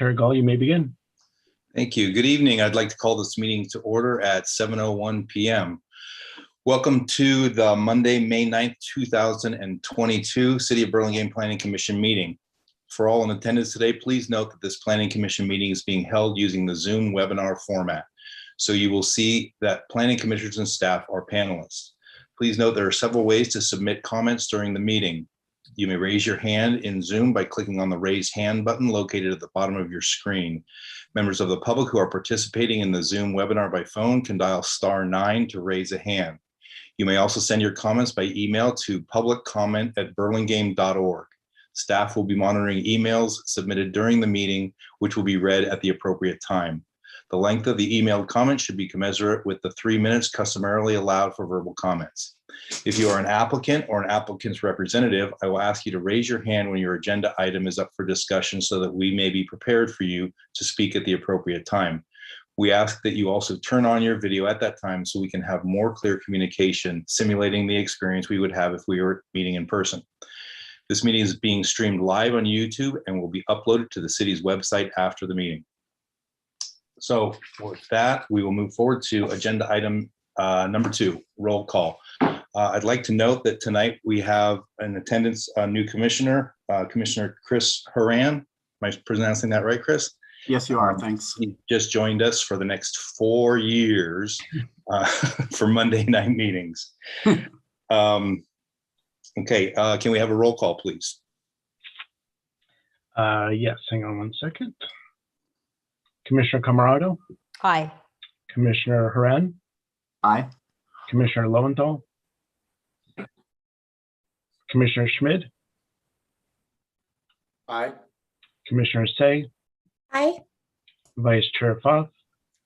Chair Gall, you may begin. Thank you. Good evening. I'd like to call this meeting to order at 7:01 p.m. Welcome to the Monday, May 9th, 2022 City of Burlingame Planning Commission meeting. For all in attendance today, please note that this Planning Commission meeting is being held using the Zoom webinar format. So you will see that planning commissioners and staff are panelists. Please note there are several ways to submit comments during the meeting. You may raise your hand in Zoom by clicking on the raise hand button located at the bottom of your screen. Members of the public who are participating in the Zoom webinar by phone can dial *9 to raise a hand. You may also send your comments by email to publiccomment@burlingame.org. Staff will be monitoring emails submitted during the meeting, which will be read at the appropriate time. The length of the emailed comment should be commensurate with the 3 minutes customarily allowed for verbal comments. If you are an applicant or an applicant's representative, I will ask you to raise your hand when your agenda item is up for discussion so that we may be prepared for you to speak at the appropriate time. We ask that you also turn on your video at that time so we can have more clear communication, simulating the experience we would have if we were meeting in person. This meeting is being streamed live on YouTube and will be uploaded to the city's website after the meeting. So with that, we will move forward to agenda item number 2, roll call. I'd like to note that tonight we have in attendance a new commissioner, Commissioner Chris Horan. Am I pronouncing that right, Chris? Yes, you are. Thanks. He just joined us for the next 4 years for Monday night meetings. Okay, can we have a roll call, please? Yes, hang on one second. Commissioner Camarado? Aye. Commissioner Haran? Aye. Commissioner Lowenthal? Commissioner Schmid? Aye. Commissioner Say? Aye. Vice Chair Foth?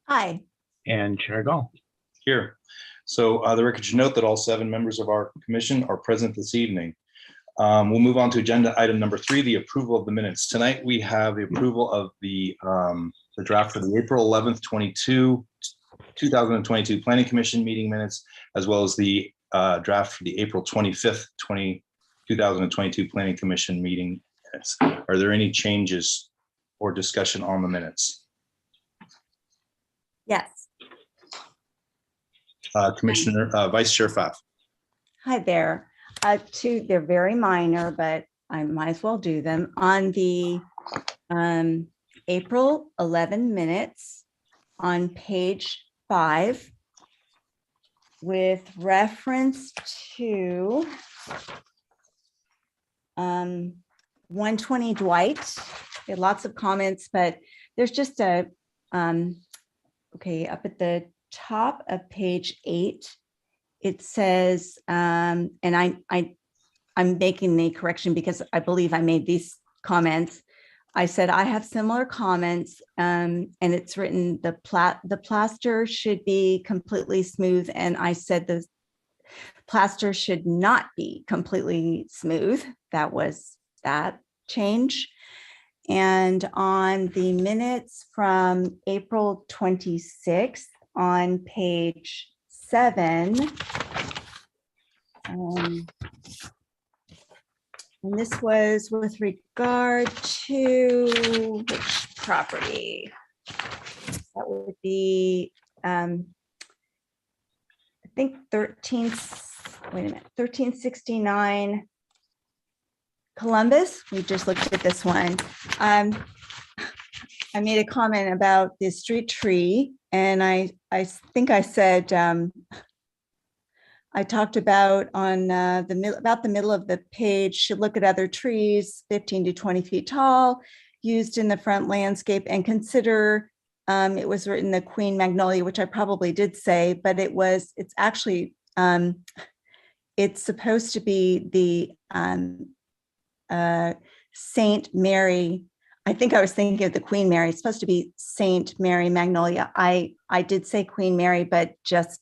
Aye. And Chair Gall. Here. So the record should note that all 7 members of our commission are present this evening. We'll move on to agenda item number 3, the approval of the minutes. Tonight we have the approval of the draft for the April 11th, 2022 Planning Commission meeting minutes, as well as the draft for the April 25th, 2022 Planning Commission meeting minutes. Are there any changes or discussion on the minutes? Yes. Commissioner Vice Chair Pfaff. Hi there. They're very minor, but I might as well do them. On the April 11 minutes on page 5, with reference to 120 Dwight. There are lots of comments, but there's just a, okay, up at the top of page 8, it says, and I'm making the correction because I believe I made these comments. I said, I have similar comments, and it's written, the plaster should be completely smooth. And I said the plaster should not be completely smooth. That was that change. And on the minutes from April 26th on page 7, and this was with regard to which property? That would be, I think 1369 Columbus. We just looked at this one. I made a comment about the street tree, and I think I said, I talked about on about the middle of the page, should look at other trees 15 to 20 feet tall used in the front landscape and consider, it was written the Queen Magnolia, which I probably did say, but it's actually, it's supposed to be the Saint Mary. I think I was thinking of the Queen Mary. It's supposed to be Saint Mary Magnolia. I did say Queen Mary, but just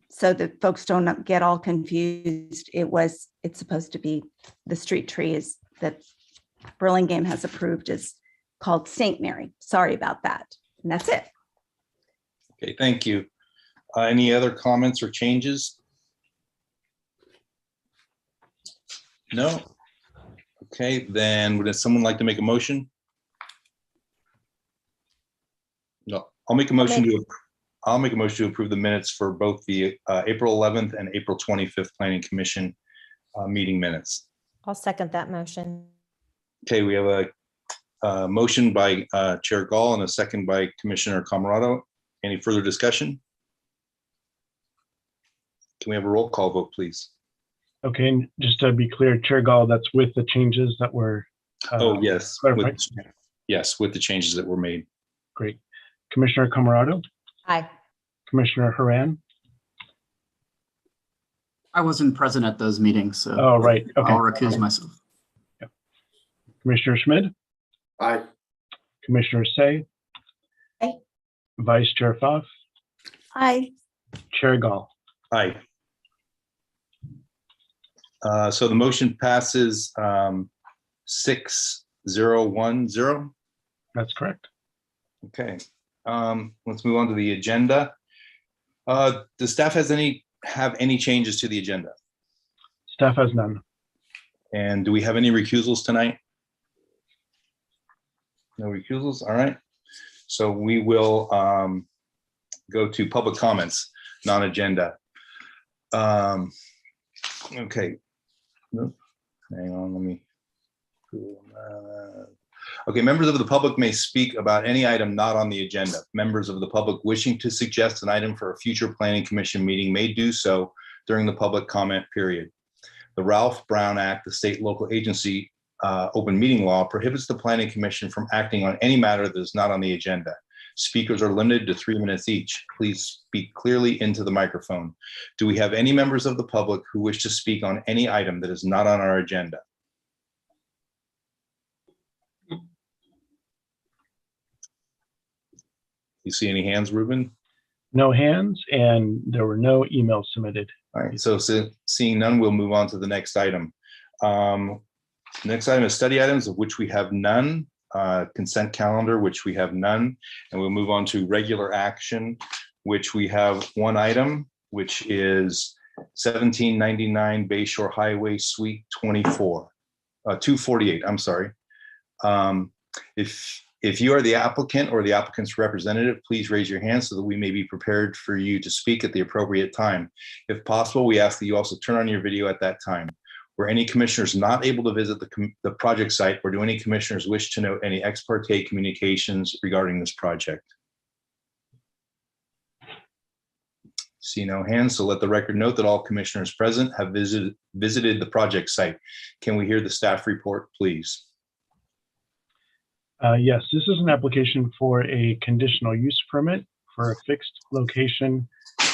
so that folks don't get all confused, it's supposed to be the street tree that Burlingame has approved is called Saint Mary. Sorry about that. And that's it. Okay, thank you. Any other comments or changes? No? Okay, then would someone like to make a motion? No, I'll make a motion to approve the minutes for both the April 11th and April 25th Planning Commission meeting minutes. I'll second that motion. Okay, we have a motion by Chair Gall and a second by Commissioner Camerado. Any further discussion? Can we have a roll call vote, please? Okay, and just to be clear, Chair Gall, that's with the changes that were. Oh, yes. clarified? Yes, with the changes that were made. Great. Commissioner Camerado, Aye. Commissioner Haran. I wasn't present at those meetings, so Oh, right. Okay. I'll recuse myself. Commissioner Schmid, Aye. Commissioner Say. Aye. Vice Chair Pfaff, Aye. Chair Gall. Aye. So the motion passes 6-0-1-0. That's correct. Okay, let's move on to the agenda. Does staff have any changes to the agenda? Staff has none. And do we have any recusals tonight? No recusals, all right. So we will go to public comments, non-agenda. Okay. Nope. Hang on, let me. Okay, members of the public may speak about any item not on the agenda. Members of the public wishing to suggest an item for a future planning commission meeting may do so during the public comment period. The Ralph Brown Act, the state local agency open meeting law, prohibits the planning commission from acting on any matter that is not on the agenda. Speakers are limited to 3 minutes each. Please speak clearly into the microphone. Do we have any members of the public who wish to speak on any item that is not on our agenda? You see any hands, Ruben? No hands, and there were no emails submitted. All right, so seeing none, we'll move on to the next item. Next item is study items, of which we have none. Consent calendar, which we have none. And we'll move on to regular action, which we have one item, which is 1799 Bayshore Highway Suite 248, I'm sorry. If you are the applicant or the applicant's representative, please raise your hand so that we may be prepared for you to speak at the appropriate time. If possible, we ask that you also turn on your video at that time. Were any commissioners not able to visit the project site, or do any commissioners wish to note any ex parte communications regarding this project? See no hands, so let the record note that all commissioners present have visited the project site. Can we hear the staff report, please? Yes, this is an application for a conditional use permit for a fixed location,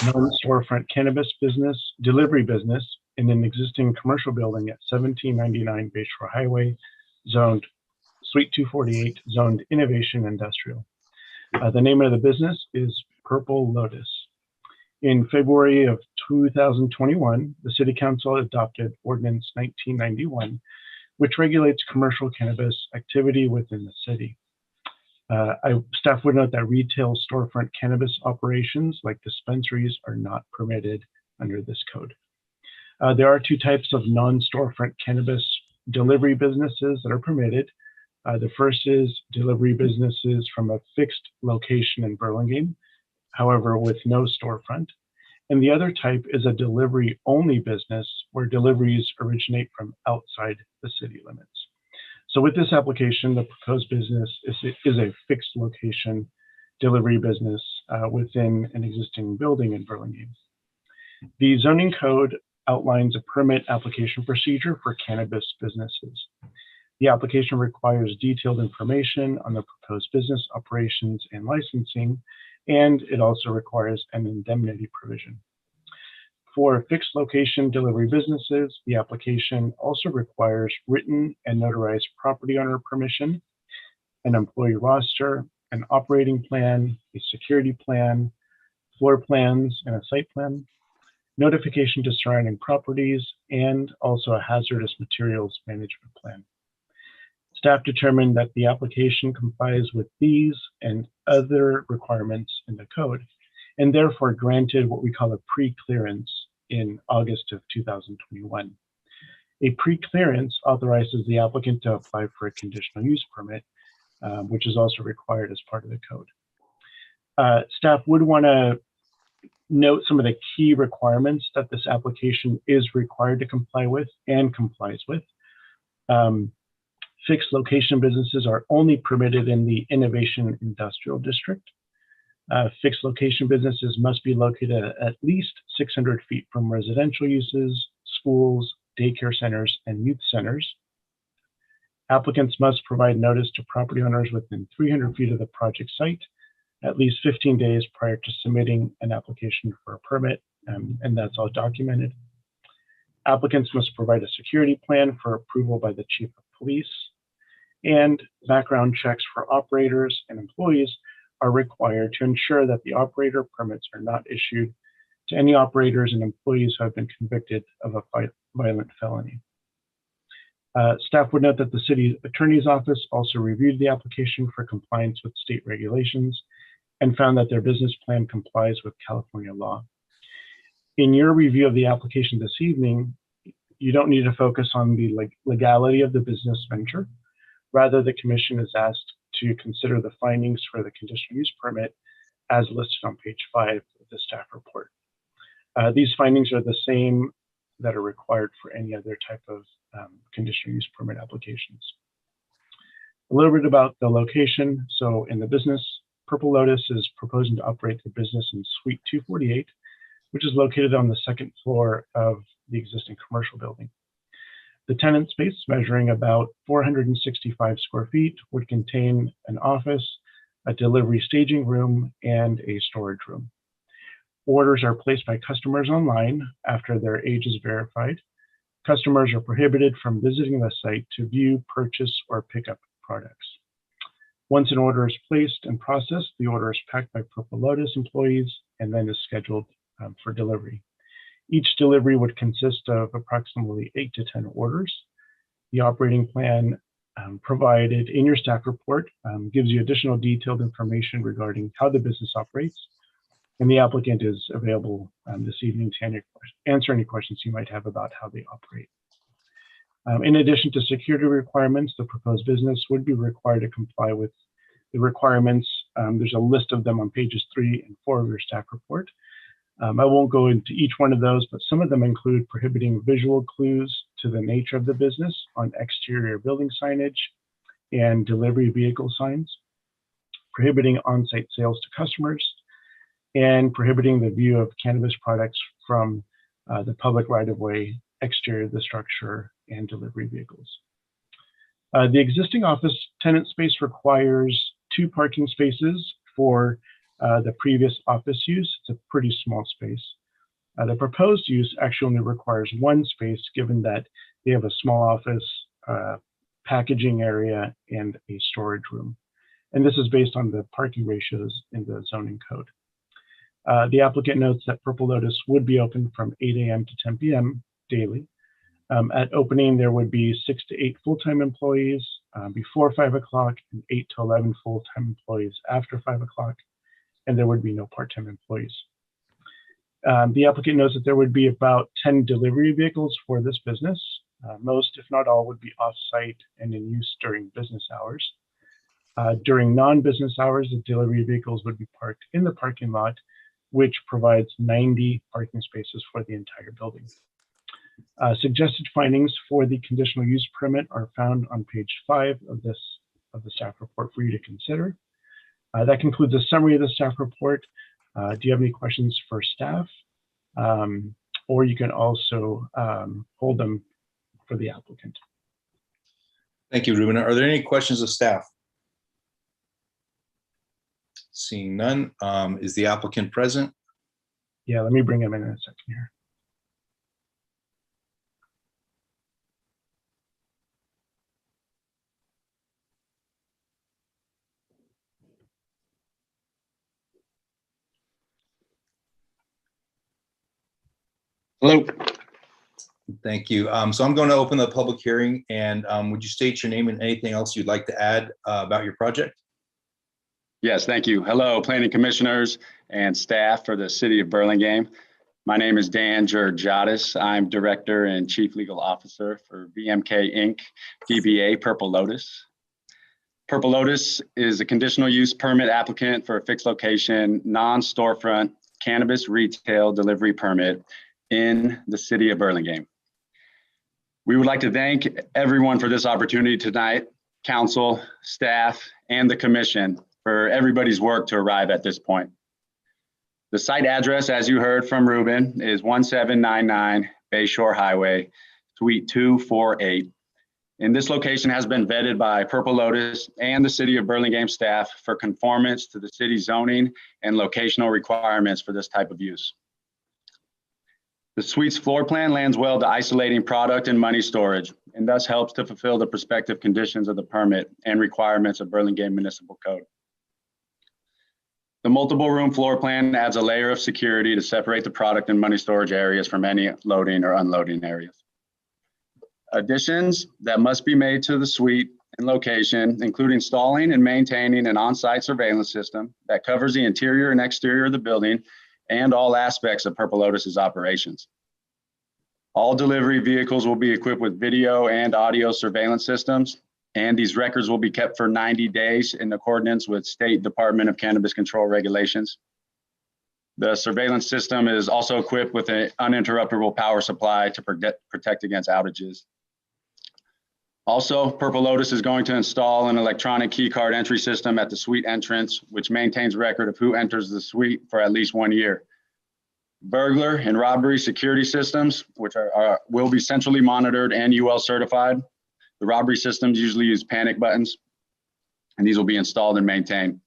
non-storefront cannabis business, delivery business in an existing commercial building at 1799 Bayshore Highway, zoned Suite 248, zoned Innovation Industrial. The name of the business is Purple Lotus. In February of 2021, the City Council adopted Ordinance 1991, which regulates commercial cannabis activity within the city. Staff would note that retail storefront cannabis operations like dispensaries are not permitted under this code. There are two types of non-storefront cannabis delivery businesses that are permitted. The first is delivery businesses from a fixed location in Burlingame, however, with no storefront. And the other type is a delivery-only business where deliveries originate from outside the city limits. So with this application, the proposed business is a fixed location delivery business within an existing building in Burlingame. The zoning code outlines a permit application procedure for cannabis businesses. The application requires detailed information on the proposed business operations and licensing, and it also requires an indemnity provision. For fixed location delivery businesses, the application also requires written and notarized property owner permission, an employee roster, an operating plan, a security plan, floor plans, and a site plan, notification to surrounding properties, and also a hazardous materials management plan. Staff determined that the application complies with these and other requirements in the code, and therefore granted what we call a pre-clearance in August of 2021. A pre-clearance authorizes the applicant to apply for a conditional use permit, which is also required as part of the code. Staff would want to note some of the key requirements that this application is required to comply with and complies with. Fixed location businesses are only permitted in the Innovation Industrial District. Fixed location businesses must be located at least 600 feet from residential uses, schools, daycare centers, and youth centers. Applicants must provide notice to property owners within 300 feet of the project site at least 15 days prior to submitting an application for a permit, and that's all documented. Applicants must provide a security plan for approval by the Chief of Police, and background checks for operators and employees are required to ensure that the operator permits are not issued to any operators and employees who have been convicted of a violent felony. Staff would note that the city attorney's office also reviewed the application for compliance with state regulations and found that their business plan complies with California law. In your review of the application this evening, you don't need to focus on the legality of the business venture. Rather, the commission is asked to consider the findings for the conditional use permit as listed on page 5 of the staff report. These findings are the same that are required for any other type of conditional use permit applications. A little bit about the location. So in the business, Purple Lotus is proposing to operate the business in Suite 248, which is located on the second floor of the existing commercial building. The tenant space, measuring about 465 square feet, would contain an office, a delivery staging room, and a storage room. Orders are placed by customers online after their age is verified. Customers are prohibited from visiting the site to view, purchase, or pick up products. Once an order is placed and processed, the order is packed by Purple Lotus employees and then is scheduled for delivery. Each delivery would consist of approximately 8 to 10 orders. The operating plan provided in your staff report gives you additional detailed information regarding how the business operates, and the applicant is available this evening to answer any questions you might have about how they operate. In addition to security requirements, the proposed business would be required to comply with the requirements. There's a list of them on pages 3 and 4 of your staff report. I won't go into each one of those, but some of them include prohibiting visual clues to the nature of the business on exterior building signage and delivery vehicle signs, prohibiting on-site sales to customers, and prohibiting the view of cannabis products from the public right-of-way, exterior of the structure, and delivery vehicles. The existing office tenant space requires 2 parking spaces for the previous office use. It's a pretty small space. The proposed use actually only requires 1 space, given that they have a small office, packaging area, and a storage room. And this is based on the parking ratios in the zoning code. The applicant notes that Purple Lotus would be open from 8 a.m. to 10 p.m. daily. At opening, there would be 6 to 8 full-time employees before 5 o'clock and 8 to 11 full-time employees after 5 o'clock, and there would be no part-time employees. The applicant knows that there would be about 10 delivery vehicles for this business. Most, if not all, would be off-site and in use during business hours. During non-business hours, the delivery vehicles would be parked in the parking lot, which provides 90 parking spaces for the entire building. Suggested findings for the conditional use permit are found on page 5 of the staff report for you to consider. That concludes a summary of the staff report. Do you have any questions for staff? Or you can also hold them for the applicant. Thank you, Ruben. Are there any questions of staff? Seeing none, is the applicant present? Yeah, let me bring him in a second here. Hello. Thank you. So I'm going to open the public hearing, and would you state your name and anything else you'd like to add about your project? Yes, thank you. Hello, planning commissioners and staff for the city of Burlingame. My name is Dan Georgiadis. I'm Director and Chief Legal Officer for BMK Inc., DBA Purple Lotus. Purple Lotus is a conditional use permit applicant for a fixed location, non-storefront cannabis retail delivery permit in the city of Burlingame. We would like to thank everyone for this opportunity tonight, council, staff, and the commission for everybody's work to arrive at this point. The site address, as you heard from Ruben, is 1799 Bayshore Highway, Suite 248. And this location has been vetted by Purple Lotus and the city of Burlingame staff for conformance to the city zoning and locational requirements for this type of use. The suite's floor plan lands well to isolating product and money storage, and thus helps to fulfill the prospective conditions of the permit and requirements of Burlingame Municipal Code. The multiple room floor plan adds a layer of security to separate the product and money storage areas from any loading or unloading areas. Additions that must be made to the suite and location include installing and maintaining an on-site surveillance system that covers the interior and exterior of the building and all aspects of Purple Lotus's operations. All delivery vehicles will be equipped with video and audio surveillance systems, and these records will be kept for 90 days in accordance with State Department of Cannabis Control regulations. The surveillance system is also equipped with an uninterruptible power supply to protect against outages. Also, Purple Lotus is going to install an electronic key card entry system at the suite entrance, which maintains record of who enters the suite for at least 1 year. Burglar and robbery security systems, which will be centrally monitored and UL certified. The robbery systems usually use panic buttons, and these will be installed and maintained.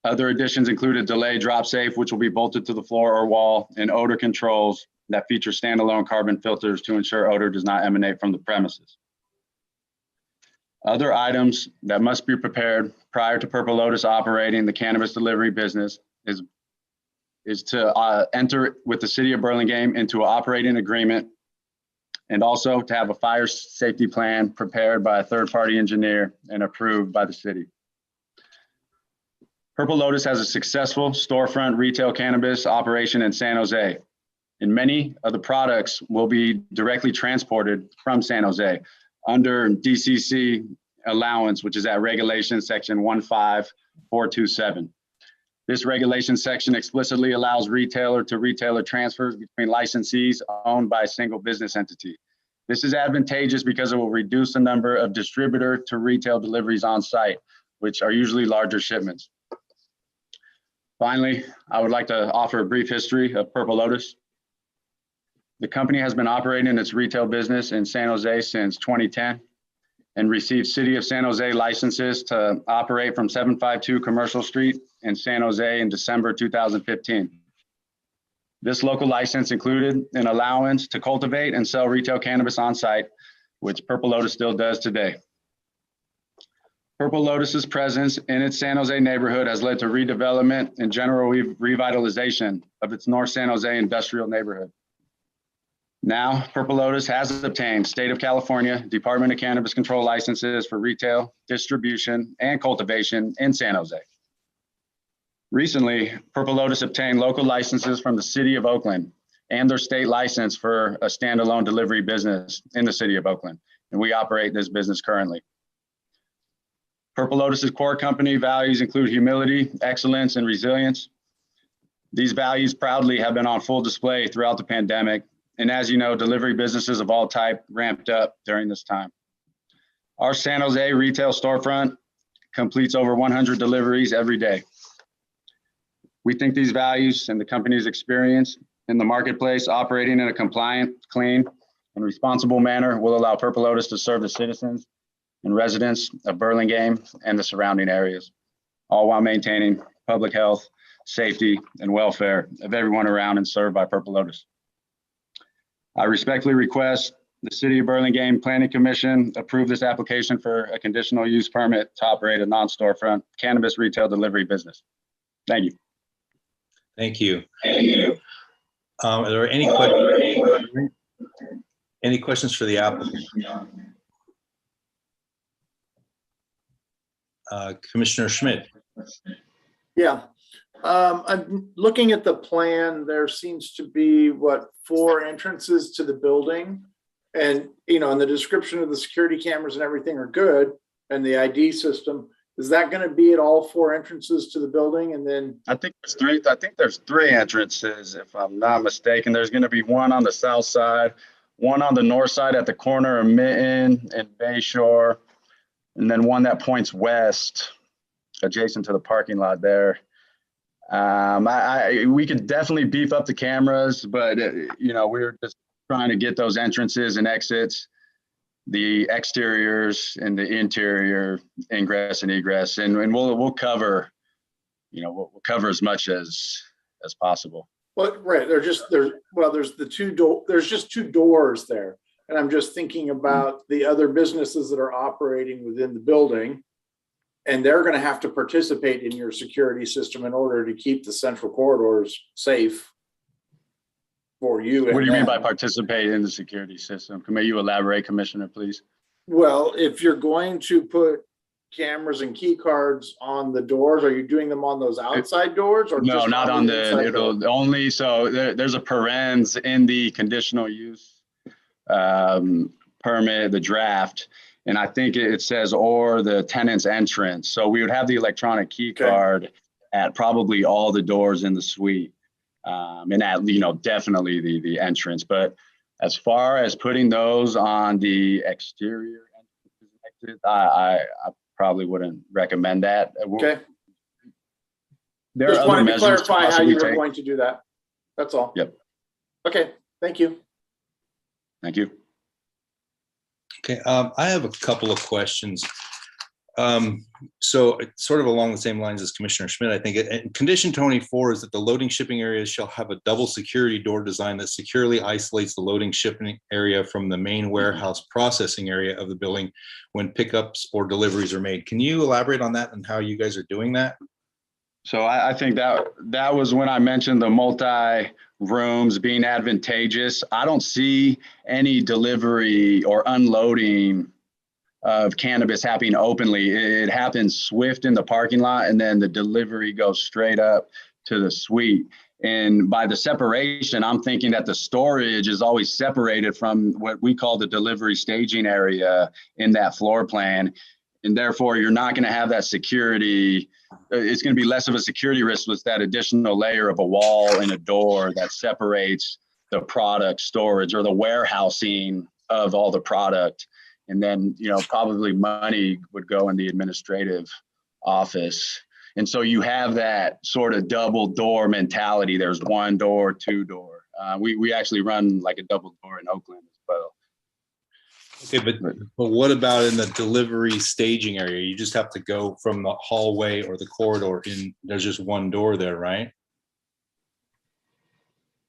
Other additions include a delay drop safe, which will be bolted to the floor or wall, and odor controls that feature standalone carbon filters to ensure odor does not emanate from the premises. Other items that must be prepared prior to Purple Lotus operating the cannabis delivery business is to enter with the city of Burlingame into an operating agreement, and also to have a fire safety plan prepared by a third-party engineer and approved by the city. Purple Lotus has a successful storefront retail cannabis operation in San Jose, and many of the products will be directly transported from San Jose under DCC allowance, which is at regulation section 15427. This regulation section explicitly allows retailer to retailer transfers between licensees owned by a single business entity. This is advantageous because it will reduce the number of distributor to retail deliveries on site, which are usually larger shipments. Finally, I would like to offer a brief history of Purple Lotus. The company has been operating its retail business in San Jose since 2010 and received City of San Jose licenses to operate from 752 Commercial Street in San Jose in December 2015. This local license included an allowance to cultivate and sell retail cannabis on site, which Purple Lotus still does today. Purple Lotus's presence in its San Jose neighborhood has led to redevelopment and general revitalization of its North San Jose industrial neighborhood. Now, Purple Lotus has obtained State of California Department of Cannabis Control licenses for retail, distribution, and cultivation in San Jose. Recently, Purple Lotus obtained local licenses from the City of Oakland and their state license for a standalone delivery business in the City of Oakland, and we operate this business currently. Purple Lotus's core company values include humility, excellence, and resilience. These values proudly have been on full display throughout the pandemic. And as you know, delivery businesses of all type ramped up during this time. Our San Jose retail storefront completes over 100 deliveries every day. We think these values and the company's experience in the marketplace operating in a compliant, clean, and responsible manner will allow Purple Lotus to serve the citizens and residents of Burlingame and the surrounding areas, all while maintaining public health, safety, and welfare of everyone around and served by Purple Lotus. I respectfully request the City of Burlingame Planning Commission approve this application for a conditional use permit to operate a non-storefront cannabis retail delivery business. Thank you. Thank you. Are there any questions? Any questions for the applicant? Commissioner Schmidt. Yeah. I'm looking at the plan. There seems to be 4 entrances to the building, and in the description of the security cameras and everything are good, and the ID system. Is that going to be at all 4 entrances to the building? And then, I think there's three entrances, if I'm not mistaken. There's going to be one on the south side, one on the north side at the corner of Mitten and Bayshore, and then one that points west, adjacent to the parking lot there. We could definitely beef up the cameras, but we're just trying to get those entrances and exits, the exteriors and the interior ingress and egress, and we'll cover, we'll cover as much as possible. well, right, there's just two doors there. And I'm just thinking about the other businesses that are operating within the building. And they're going to have to participate in your security system in order to keep the central corridors safe for you. What do you mean by participate in the security system? May you elaborate, Commissioner, please? Well, if you're going to put cameras and key cards on the doors, are you doing them on those outside doors or No, just not on inside door? it'll only, so there's a parens in the conditional use permit, the draft. And I think it says, or the tenant's entrance. So we would have the electronic key card at probably all the doors in the suite. And at, definitely the entrance. But as far as putting those on the exterior exit, I probably wouldn't recommend that. Okay. There Just are other wanted to measures clarify how you were take. going to do that. That's all. Yep. Okay, thank you. Thank you. Okay, I have a couple of questions. So it's sort of along the same lines as Commissioner Schmidt, I think. Condition 24 is that the loading shipping areas shall have a double security door design that securely isolates the loading shipping area from the main warehouse processing area of the building when pickups or deliveries are made. Can you elaborate on that and how you guys are doing that? So I think that was when I mentioned the multi-rooms being advantageous. I don't see any delivery or unloading of cannabis happening openly. It happens swift in the parking lot, and then the delivery goes straight up to the suite. And by the separation, I'm thinking that the storage is always separated from what we call the delivery staging area in that floor plan. And therefore, you're not going to have that security. It's going to be less of a security risk with that additional layer of a wall and a door that separates the product storage or the warehousing of all the product. And then, probably money would go in the administrative office. And so you have that sort of double door mentality. There's one door, two door. We actually run like a double door in Oakland as well. Okay, but what about in the delivery staging area? You just have to go from the hallway or the corridor in. There's just one door there, right?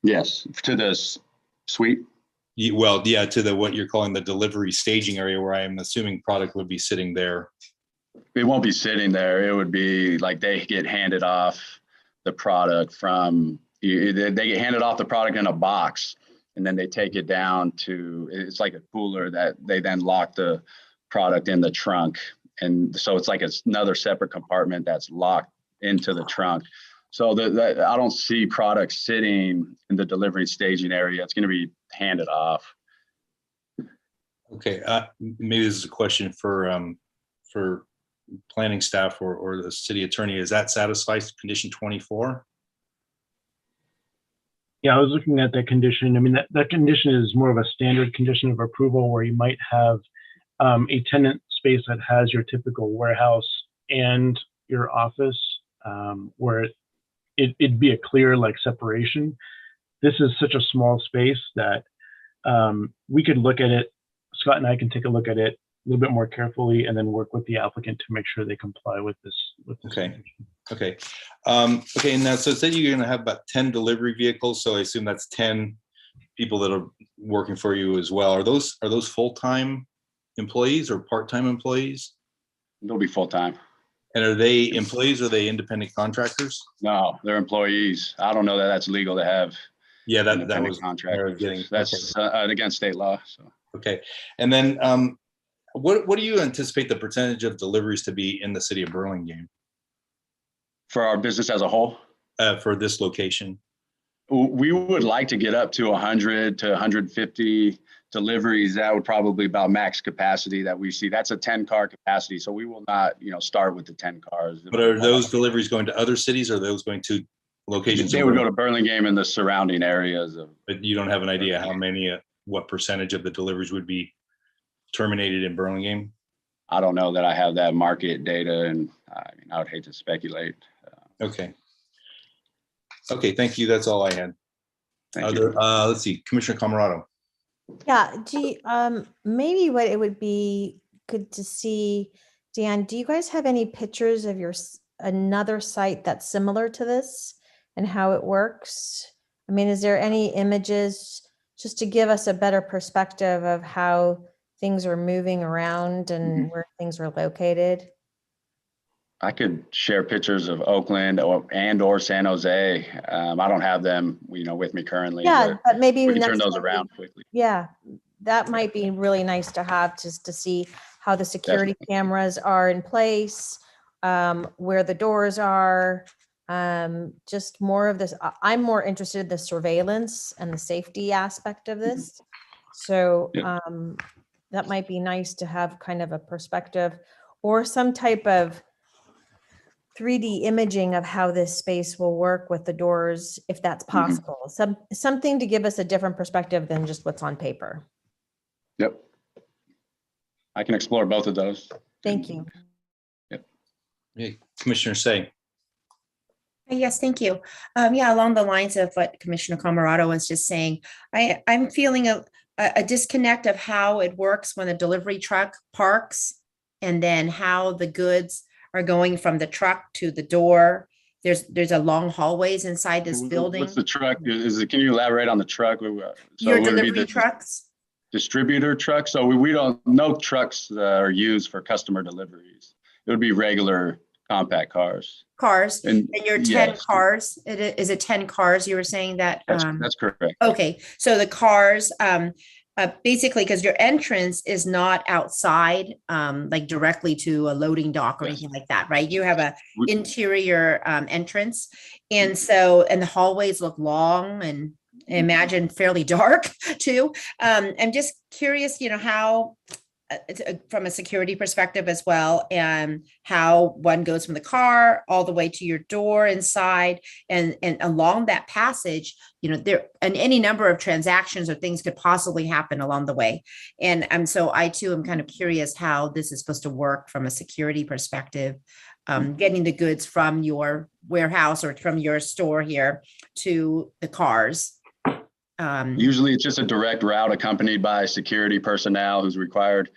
Yes, to the suite. Well, yeah, to the what you're calling the delivery staging area, where I'm assuming product would be sitting there. It won't be sitting there. It would be like they get handed off the product from. They get handed off the product in a box. And then they take it down to, it's like a cooler that they then lock the product in the trunk. And so it's like another separate compartment that's locked into the trunk. So I don't see product sitting in the delivery staging area. It's going to be handed off. Okay, maybe this is a question for planning staff or the city attorney. Is that satisfies condition 24? Yeah, I was looking at that condition. I mean, that condition is more of a standard condition of approval where you might have a tenant space that has your typical warehouse and your office, where it'd be a clear separation. This is such a small space that we could look at it. Scott and I can take a look at it a little bit more carefully and then work with the applicant to make sure they comply with this. Okay. Okay. Okay. And now, so it said you're going to have about 10 delivery vehicles. So I assume that's 10 people that are working for you as well. Are those full-time employees or part-time employees? They'll be full-time. And are they employees or are they independent contractors? No, they're employees. I don't know that that's legal to have. Yeah, that was contractors. That's against state law. So. Okay. And then what do you anticipate the percentage of deliveries to be in the city of Burlingame? For our business as a whole? For this location? We would like to get up to 100 to 150 deliveries. That would probably be about max capacity that we see. That's a 10-car capacity. So we will not, start with the 10 cars. But are those deliveries going to other cities or are those going to locations? They would go to Burlingame and the surrounding areas of. But you don't have an idea how many, what percentage of the deliveries would be terminated in Burlingame? I don't know that I have that market data, and I would hate to speculate. Okay. Okay, thank you. That's all I had. Thank you. Let's see, Commissioner Camerado. Yeah, maybe what it would be good to see, Dan, do you guys have any pictures of another site that's similar to this and how it works? I mean, is there any images just to give us a better perspective of how things are moving around and where things are located? I could share pictures of Oakland or San Jose. I don't have them, with me currently. Yeah, but maybe we can turn next those time around quickly. Yeah, that might be really nice to have, just to see how the security cameras are in place, where the doors are, just more of this. I'm more interested in the surveillance and the safety aspect of this. So that might be nice to have kind of a perspective or some type of 3D imaging of how this space will work with the doors, if that's possible. Something to give us a different perspective than just what's on paper. Yep. I can explore both of those. Thank you. Yep. Hey, Commissioner Say. Yes, thank you. Yeah, along the lines of what Commissioner Camerado was just saying, I'm feeling a disconnect of how it works when a delivery truck parks and then how the goods are going from the truck to the door. There's a long hallways inside this building. What's the truck? Can you elaborate on the truck? Your delivery trucks? Distributor trucks. So we don't, no trucks are used for customer deliveries. It would be regular compact cars. And your 10 cars, is it 10 cars? You were saying that? That's correct. Okay, so the cars, basically, because your entrance is not outside, like directly to a loading dock or anything like that, right? You have a interior entrance. And so, and the hallways look long and imagine fairly dark too. I'm just curious, how, from a security perspective as well, and how one goes from the car all the way to your door inside, and along that passage, there and any number of transactions or things could possibly happen along the way. And so I too am kind of curious how this is supposed to work from a security perspective, getting the goods from your warehouse or from your store here to the cars. Usually it's just a direct route accompanied by security personnel who's required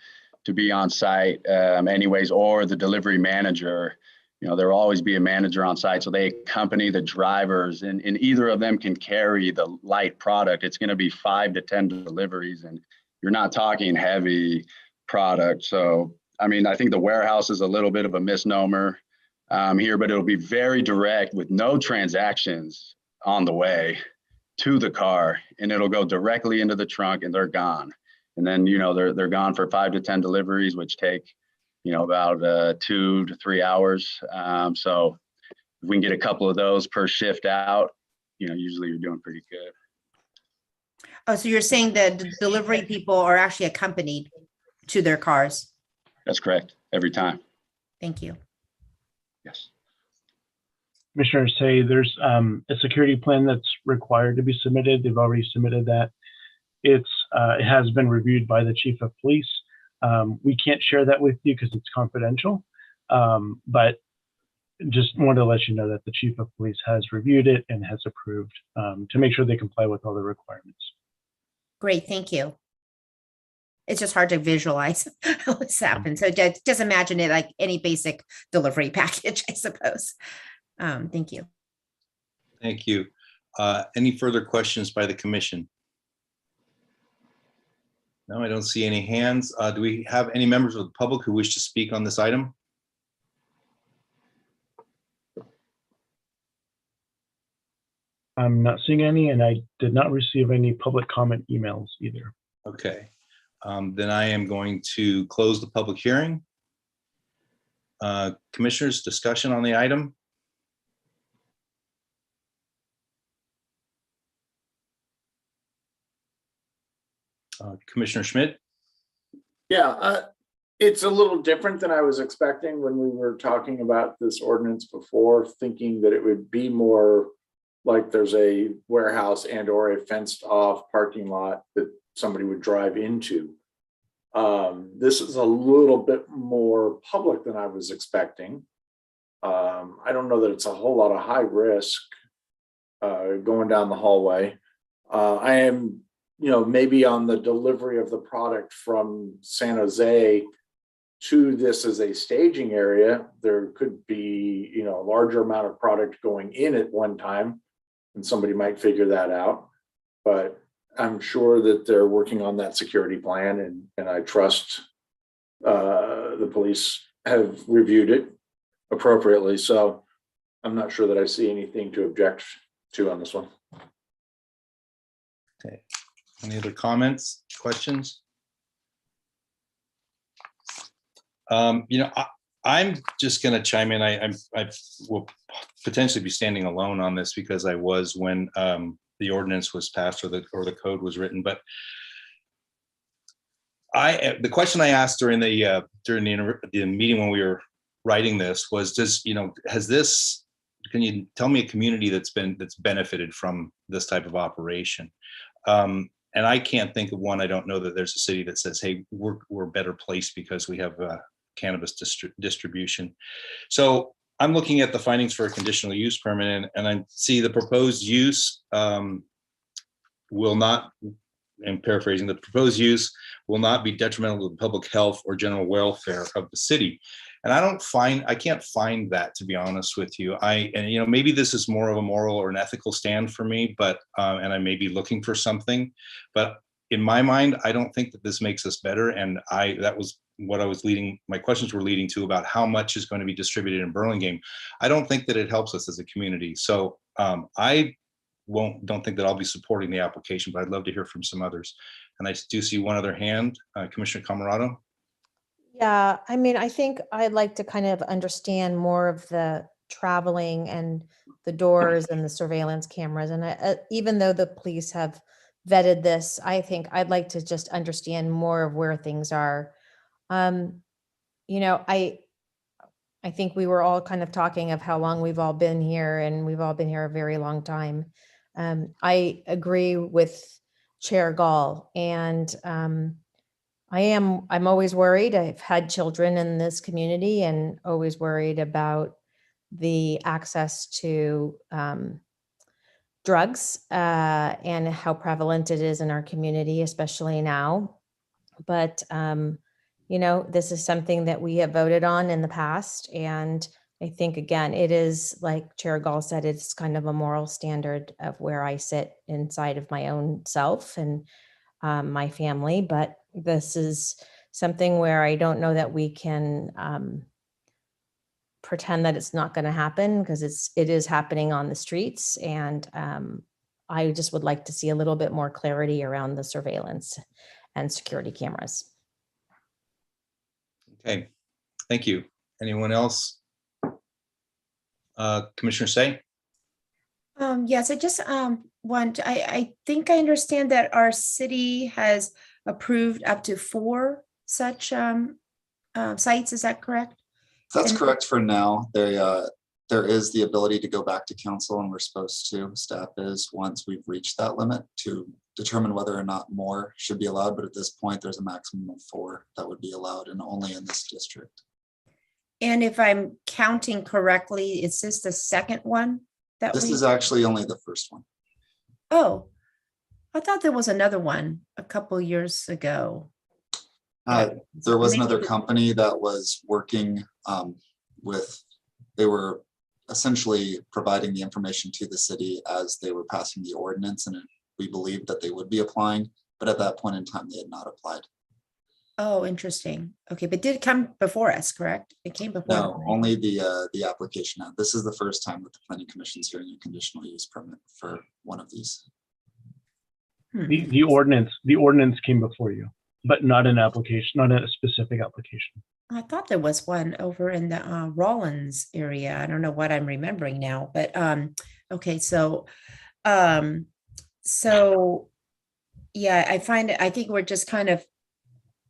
to be on site anyways, or the delivery manager. There will always be a manager on site. So they accompany the drivers, and either of them can carry the light product. It's going to be 5 to 10 deliveries, and you're not talking heavy product. So, I think the warehouse is a little bit of a misnomer here, but it'll be very direct with no transactions on the way to the car, and it'll go directly into the trunk and they're gone. And then, they're gone for 5 to 10 deliveries, which take, about 2 to 3 hours. So if we can get a couple of those per shift out, usually you're doing pretty good. Oh, so you're saying that the delivery people are actually accompanied to their cars? That's correct. Every time. Thank you. Yes. Commissioners say there's a security plan that's required to be submitted. They've already submitted that. It has been reviewed by the chief of police. We can't share that with you because it's confidential, but just wanted to let you know that the chief of police has reviewed it and has approved to make sure they comply with all the requirements. Great, thank you. It's just hard to visualize how this happens. So just imagine it like any basic delivery package, I suppose. Thank you. Thank you. Any further questions by the commission? No, I don't see any hands. Do we have any members of the public who wish to speak on this item? I'm not seeing any, and I did not receive any public comment emails either. Okay, then I am going to close the public hearing. Commissioners, discussion on the item? Commissioner Schmidt? Yeah, it's a little different than I was expecting when we were talking about this ordinance before, thinking that it would be more like there's a warehouse and or a fenced off parking lot that somebody would drive into. This is a little bit more public than I was expecting. I don't know that it's a whole lot of high risk going down the hallway. I am, maybe on the delivery of the product from San Jose to this as a staging area, there could be, a larger amount of product going in at one time, and somebody might figure that out. But I'm sure that they're working on that security plan, and I trust the police have reviewed it appropriately. So I'm not sure that I see anything to object to on this one. Okay. Any other comments, questions? I'm just going to chime in. I will potentially be standing alone on this because I was when the ordinance was passed or the code was written. But the question I asked during the meeting when we were writing this was, can you tell me a community that's benefited from this type of operation? And I can't think of one. I don't know that there's a city that says, hey, we're better placed because we have cannabis distribution. So I'm looking at the findings for a conditional use permit, and I see the proposed use will not, I'm paraphrasing, the proposed use will not be detrimental to the public health or general welfare of the city. And I can't find that, to be honest with you. Maybe this is more of a moral or an ethical stand for me, but and I may be looking for something, but in my mind, I don't think that this makes us better. And that was what my questions were leading to about how much is going to be distributed in Burlingame. I don't think that it helps us as a community. So I don't think that I'll be supporting the application, but I'd love to hear from some others. And I do see one other hand, Commissioner Camarado. Yeah, I think I'd like to kind of understand more of the traveling and the doors and the surveillance cameras. And even though the police have vetted this, I think I'd like to just understand more of where things are. I think we were all kind of talking of how long we've all been here, and we've all been here a very long time. I agree with Chair Gall, and I'm always worried. I've had children in this community and always worried about the access to drugs and how prevalent it is in our community, especially now. But, this is something that we have voted on in the past. And I think, again, it is, like Chair Gall said, it's kind of a moral standard of where I sit inside of my own self and my family. But this is something where I don't know that we can pretend that it's not going to happen, because it is happening on the streets. And I just would like to see a little bit more clarity around the surveillance and security cameras. Okay, thank you. Anyone else? Commissioner Say? Yes, I just I think I understand that our city has approved up to 4 such sites. Is that correct? That's And- correct for now. There is the ability to go back to council, and we're supposed to, staff is, once we've reached that limit, to determine whether or not more should be allowed. But at this point, there's a maximum of 4 that would be allowed, and only in this district. And if I'm counting correctly, is this the second one that This is actually only the first one. Oh, I thought there was another one a couple years ago. There was Maybe another the- company that was working they were essentially providing the information to the city as they were passing the ordinance, and we believed that they would be applying, but at that point in time, they had not applied. Oh, interesting. Okay, but did it come before us, correct? It came before. No, only the application. This is the first time that the Planning Commission's hearing a conditional use permit for one of these. The ordinance came before you, but not an application, not a specific application. I thought there was one over in the Rollins area. I don't know what I'm remembering now, but okay, so Yeah, I think we're just kind of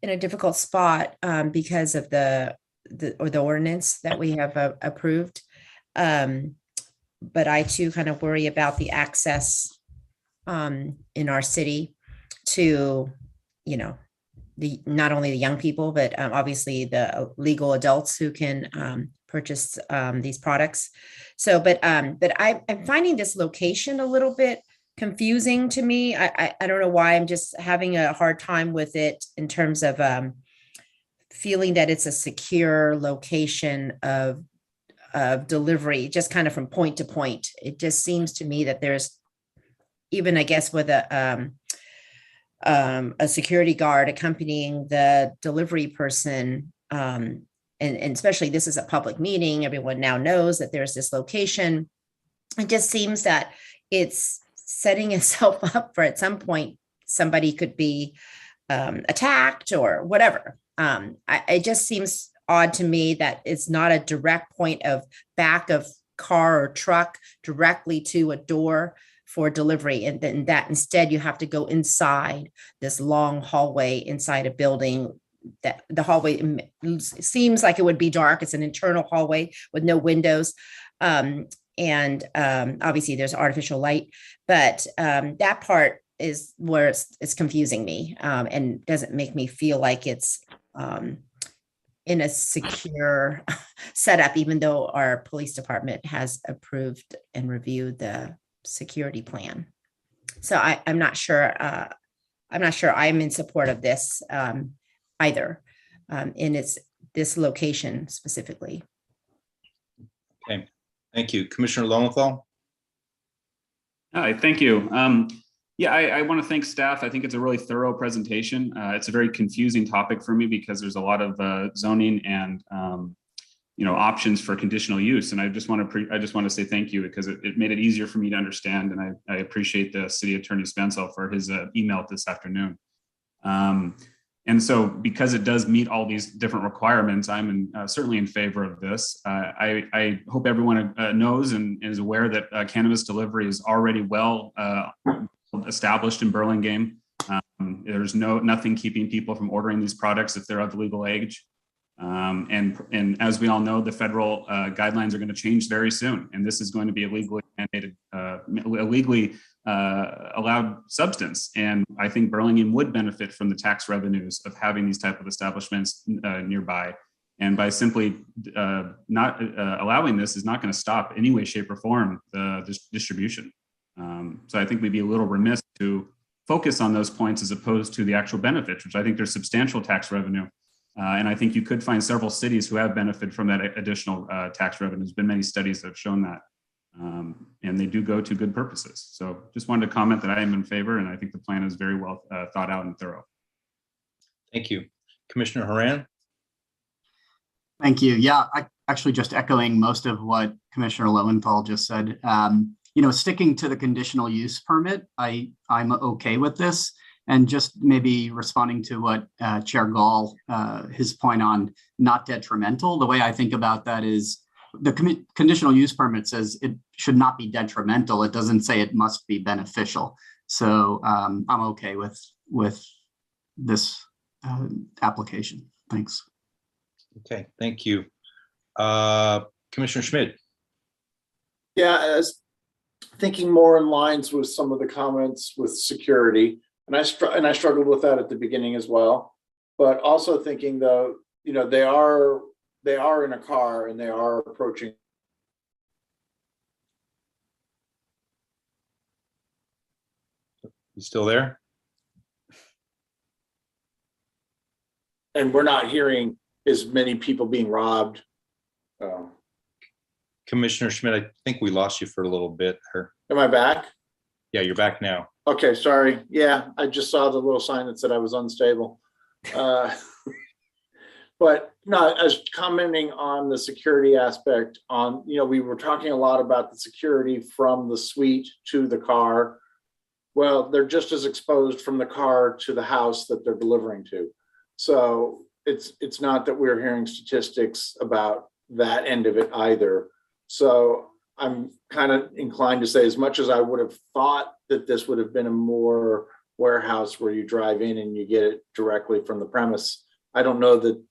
in a difficult spot because of the ordinance that we have approved. But I too kind of worry about the access in our city to, you know, not only the young people, but obviously the legal adults who can purchase these products. So, but I'm finding this location a little bit confusing to me. I don't know why. I'm just having a hard time with it in terms of feeling that it's a secure location of delivery, just kind of from point to point. It just seems to me that there's, even I guess with a security guard accompanying the delivery person, and especially this is a public meeting, everyone now knows that there's this location. It just seems that it's setting itself up for at some point somebody could be attacked or whatever. It just seems odd to me that it's not a direct point of back of car or truck directly to a door for delivery, and then that instead you have to go inside this long hallway inside a building. That the hallway seems like it would be dark. It's an internal hallway with no windows. And obviously there's artificial light, but that part is where it's confusing me and doesn't make me feel like it's in a secure setup, even though our police department has approved and reviewed the security plan. So I'm not sure. I'm not sure I'm in support of this either in this location specifically. Okay, thank you. Commissioner Lowenthal? Hi, thank you. Yeah, I want to thank staff. I think it's a really thorough presentation. It's a very confusing topic for me because there's a lot of zoning and options for conditional use, and I just want to say thank you because it made it easier for me to understand, and I appreciate the City Attorney Spencel for his email this afternoon. And so, because it does meet all these different requirements, I'm certainly in favor of this. I hope everyone knows and is aware that cannabis delivery is already well established in Burlingame. There's nothing keeping people from ordering these products if they're of legal age. And as we all know, the federal guidelines are going to change very soon, and this is going to be a legally mandated, legally allowed substance. And I think Burlingame would benefit from the tax revenues of having these type of establishments nearby. And by simply not allowing this is not going to stop any way, shape, or form the distribution. So I think we'd be a little remiss to focus on those points as opposed to the actual benefits, which I think there's substantial tax revenue. And I think you could find several cities who have benefited from that additional tax revenue. There's been many studies that have shown that. And they do go to good purposes. So just wanted to comment that I am in favor, and I think the plan is very well thought out and thorough. Thank you. Commissioner Haran? Thank you. Yeah, I actually just echoing most of what Commissioner Lowenthal just said. Sticking to the conditional use permit, I'm okay with this. And just maybe responding to what Chair Gall, his point on not detrimental, the way I think about that is the conditional use permit says it should not be detrimental. It doesn't say it must be beneficial. So I'm okay with this application. Thanks. Okay, thank you. Commissioner Schmidt? Yeah, as thinking more in lines with some of the comments with security, and I struggled with that at the beginning as well, but also thinking though, they are in a car and they are approaching. You still there? And we're not hearing as many people being robbed. Commissioner Schmidt, I think we lost you for a little bit. Am I back? Yeah, you're back now. Okay, sorry. Yeah, I just saw the little sign that said I was unstable. But no, I was commenting on the security aspect on, we were talking a lot about the security from the suite to the car. Well, they're just as exposed from the car to the house that they're delivering to. So it's not that we're hearing statistics about that end of it either. So I'm kind of inclined to say, as much as I would have thought that this would have been a more warehouse where you drive in and you get it directly from the premise. I don't know that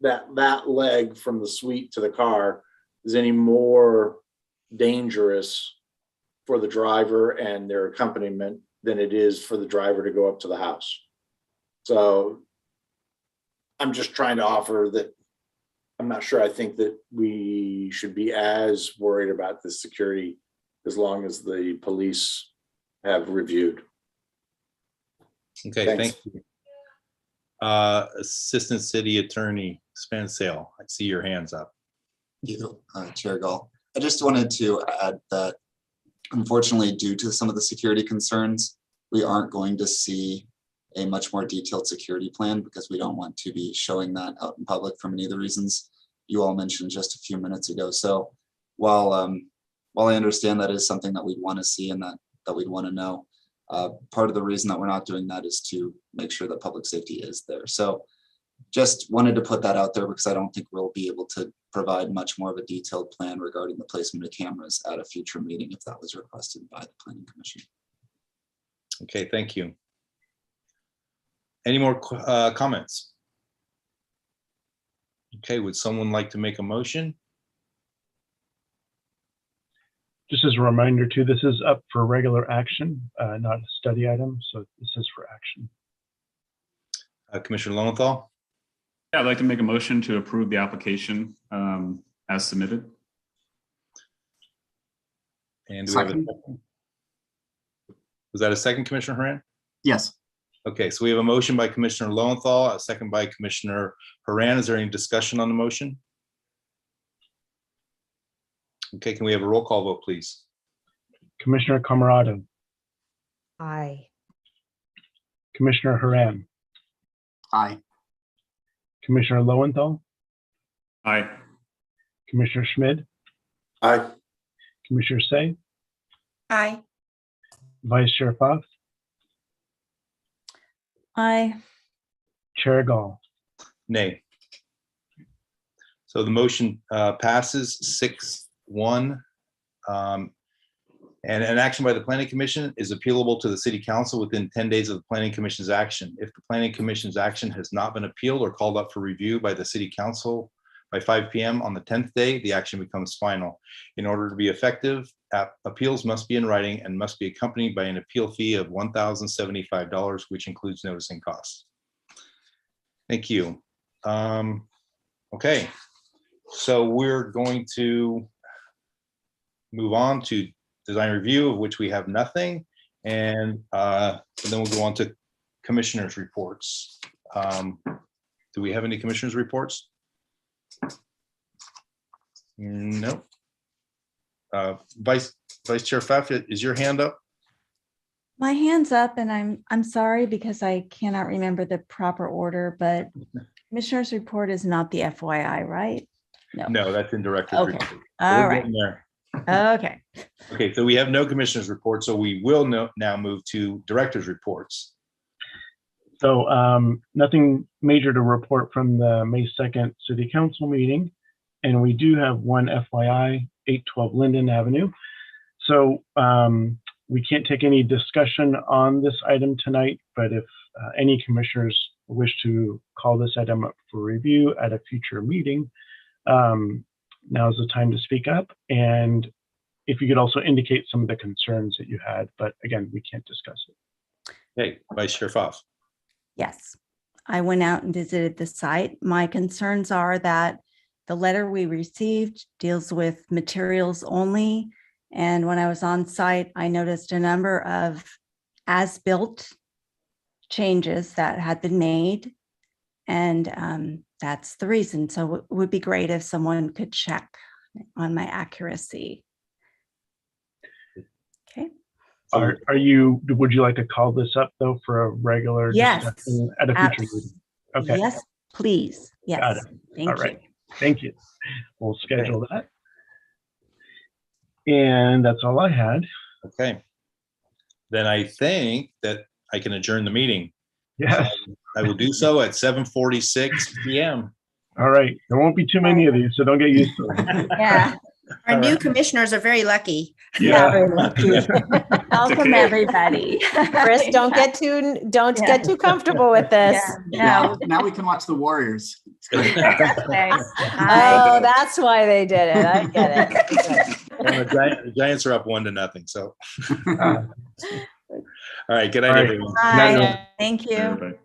that leg from the suite to the car is any more dangerous for the driver and their accompaniment than it is for the driver to go up to the house. So I'm just trying to offer that. I'm not sure I think that we should be as worried about the security as long as the police have reviewed. Okay, Thanks. thank you. Assistant City Attorney Spansale, I see your hands up. Thank you, Chair Gall. I just wanted to add that unfortunately, due to some of the security concerns, we aren't going to see a much more detailed security plan because we don't want to be showing that out in public for many of the reasons you all mentioned just a few minutes ago. So while I understand that is something that we'd want to see and that we'd want to know, part of the reason that we're not doing that is to make sure that public safety is there. So just wanted to put that out there because I don't think we'll be able to provide much more of a detailed plan regarding the placement of cameras at a future meeting if that was requested by the Planning Commission. Okay, thank you. Any more comments? Okay, would someone like to make a motion? Just as a reminder too, this is up for regular action, not a study item. So this is for action. Commissioner Lowenthal? Yeah, I'd like to make a motion to approve the application as submitted. And do we have a, was that a second, Commissioner Haran? Yes. Okay, so we have a motion by Commissioner Lowenthal, a second by Commissioner Haran. Is there any discussion on the motion? Okay, can we have a roll call vote, please? Commissioner Camarado, Aye. Commissioner Haran, Aye. Commissioner Lowenthal, Aye. Commissioner Schmid, Aye. Commissioner Say, Aye. Vice Chair Fox, Aye. Chair Gall. Nay. So the motion passes 6-1. And an action by the Planning Commission is appealable to the City Council within 10 days of the Planning Commission's action. If the Planning Commission's action has not been appealed or called up for review by the City Council by 5 p.m. on the 10th day, the action becomes final. In order to be effective, appeals must be in writing and must be accompanied by an appeal fee of $1,075, which includes noticing costs. Thank you. Okay, so we're going to move on to design review, of which we have nothing, and then we'll go on to commissioners' reports. Do we have any commissioners' reports? No. Vice Chair Pfaff, is your hand up? My hand's up, and I'm sorry because I cannot remember the proper order, but Commissioner's report is not the FYI, right? No, that's in Director's Okay. report. All We're right. getting there. Okay. Okay, so we have no commissioners' report, so we will now move to Director's reports. So nothing major to report from the May 2nd City Council meeting. And we do have one FYI, 812 Linden Avenue. So we can't take any discussion on this item tonight, but if any commissioners wish to call this item up for review at a future meeting, now's the time to speak up. And if you could also indicate some of the concerns that you had, but again, we can't discuss it. Okay, Vice Chair Pfaff. Yes, I went out and visited the site. My concerns are that the letter we received deals with materials only. And when I was on site, I noticed a number of as-built changes that had been made. And that's the reason. So it would be great if someone could check on my accuracy. Okay. Are you, would you like to call this up though for a regular Yes, discussion at a future meeting? Okay. Yes, please. Got Yes. it. Thank All you. right. Thank you. We'll schedule that. And that's all I had. Okay. Then I think that I can adjourn the meeting. Yes. I will do so at 7:46 p.m. All right. There won't be too many of these, so don't get used to it. Yeah. Our All new right. commissioners are very lucky. Yeah. It's Welcome, okay. everybody. Chris, don't Yeah. get too comfortable with this. Yeah, Now we can watch the Warriors. It's great. no. Thanks. Oh, that's why they did it. I get it. Well, the Giants are up 1-0, so. All right, good All night, right. everyone. Bye. Thank you. Everybody.